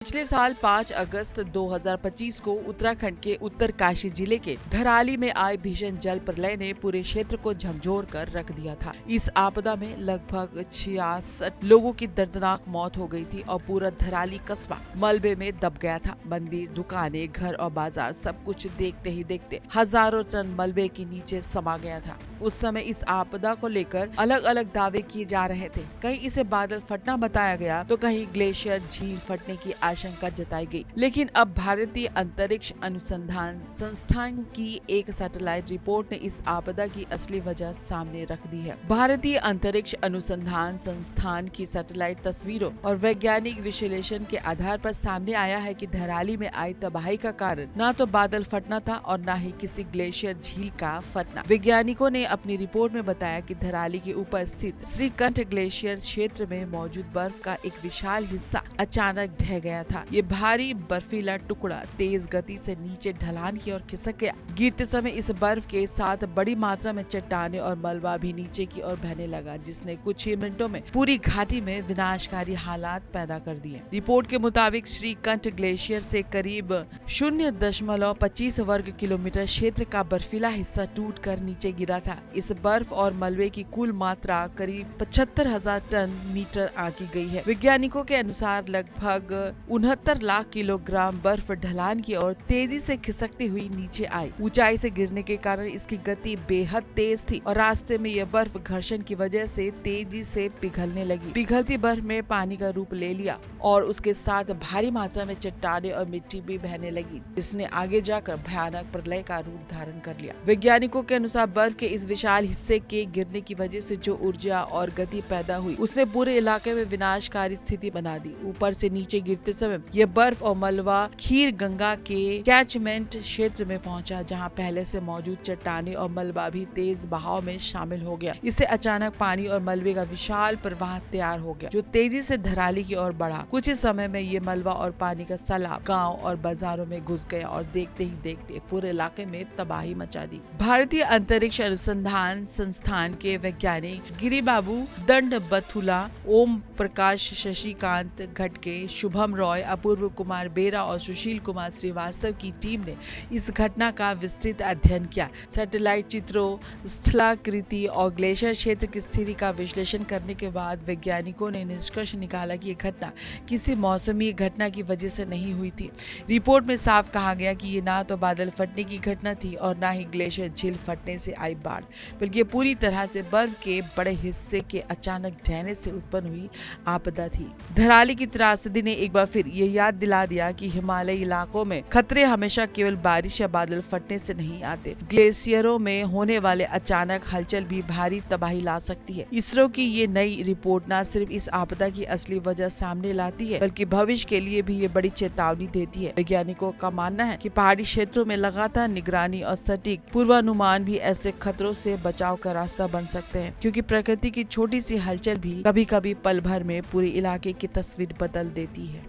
पिछले साल 5 अगस्त 2025 को उत्तराखंड के उत्तरकाशी जिले के धराली में आए भीषण जल प्रलय ने पूरे क्षेत्र को झकझोर कर रख दिया था। इस आपदा में लगभग 66 लोगों की दर्दनाक मौत हो गई थी और पूरा धराली कस्बा मलबे में दब गया था। मंदिर, दुकानें, घर और बाजार सब कुछ देखते ही देखते हजारों टन मलबे के नीचे समा गया था। उस समय इस आपदा को लेकर अलग अलग दावे किए जा रहे थे। कहीं इसे बादल फटना बताया गया तो कहीं ग्लेशियर झील फटने की आशंका जताई गई। लेकिन अब भारतीय अंतरिक्ष अनुसंधान संस्थान की एक सैटेलाइट रिपोर्ट ने इस आपदा की असली वजह सामने रख दी है। भारतीय अंतरिक्ष अनुसंधान संस्थान की सैटेलाइट तस्वीरों और वैज्ञानिक विश्लेषण के आधार पर सामने आया है कि धराली में आई तबाही का कारण न तो बादल फटना था और न ही किसी ग्लेशियर झील का फटना। वैज्ञानिकों ने अपनी रिपोर्ट में बताया कि धराली के ऊपर स्थित श्रीकंठ ग्लेशियर क्षेत्र में मौजूद बर्फ का एक विशाल हिस्सा अचानक ढह गया था। ये भारी बर्फीला टुकड़ा तेज गति से नीचे ढलान की ओर खिसक गया। गिरते समय इस बर्फ के साथ बड़ी मात्रा में चट्टानें और मलबा भी नीचे की ओर बहने लगा, जिसने कुछ ही मिनटों में पूरी घाटी में विनाशकारी हालात पैदा कर दिए। रिपोर्ट के मुताबिक श्रीकंठ ग्लेशियर से करीब 0.25 वर्ग किलोमीटर क्षेत्र का बर्फीला हिस्सा टूटकर नीचे गिरा था। इस बर्फ और मलबे की कुल मात्रा करीब 75,000 टन मीटर आंकी गई है। वैज्ञानिकों के अनुसार लगभग 69 लाख किलोग्राम बर्फ ढलान की ओर तेजी से खिसकती हुई नीचे आई। ऊंचाई से गिरने के कारण इसकी गति बेहद तेज थी और रास्ते में यह बर्फ घर्षण की वजह से तेजी से पिघलने लगी। पिघलती बर्फ में पानी का रूप ले लिया और उसके साथ भारी मात्रा में चट्टानें और मिट्टी भी बहने लगी, जिसने आगे जाकर भयानक प्रलय का रूप धारण कर लिया। वैज्ञानिकों के अनुसार बर्फ के इस विशाल हिस्से के गिरने की वजह से जो ऊर्जा और गति पैदा हुई उसने पूरे इलाके में विनाशकारी स्थिति बना दी। ऊपर से नीचे गिरते समय यह बर्फ और मलबा खीर गंगा के कैचमेंट क्षेत्र में पहुंचा, जहां पहले से मौजूद चट्टानें और मलबा भी तेज बहाव में शामिल हो गया। इससे अचानक पानी और मलबे का विशाल प्रवाह तैयार हो गया, जो तेजी से धराली की ओर बढ़ा। कुछ ही समय में ये मलबा और पानी का सैलाब गांव और बाजारों में घुस गया और देखते ही देखते पूरे इलाके में तबाही मचा दी। भारतीय अंतरिक्ष अनुसंधान संस्थान के वैज्ञानिक गिरिबाबू दंडबथुला, ओम प्रकाश, शशिकांत घटके, शुभम रॉय, अपूर्व कुमार बेरा और सुशील कुमार श्रीवास्तव की टीम ने इस घटना का विस्तृत अध्ययन किया। सैटेलाइट चित्रों, स्थलाकृति और ग्लेशियर क्षेत्र की स्थिति का विश्लेषण करने के बाद वैज्ञानिकों ने निष्कर्ष निकाला कि यह घटना किसी मौसमी घटना की वजह से नहीं हुई थी। रिपोर्ट में साफ कहा गया कि ये ना तो बादल फटने की घटना थी और ना ही ग्लेशियर झील फटने से आई बाढ़, बल्कि ये पूरी तरह से बर्फ के बड़े हिस्से के अचानक ढहने से उत्पन्न हुई आपदा थी। धराली की त्रासदी ने एक बार फिर ये याद दिला दिया कि हिमालयी इलाकों में खतरे हमेशा केवल बारिश या बादल फटने से नहीं आते। ग्लेशियरों में होने वाले अचानक हलचल भी भारी तबाही ला सकती है। इसरो की ये नई रिपोर्ट न सिर्फ इस आपदा की असली वजह सामने लाती है, बल्कि भविष्य के लिए भी ये बड़ी चेतावनी देती है। वैज्ञानिकों का मानना है कि पहाड़ी क्षेत्रों में लगातार निगरानी और सटीक पूर्वानुमान भी ऐसे खतरों से बचाव का रास्ता बन सकते हैं, क्योंकि प्रकृति की छोटी सी हलचल भी कभी कभी पल भर में पूरे इलाके की तस्वीर बदल देती है।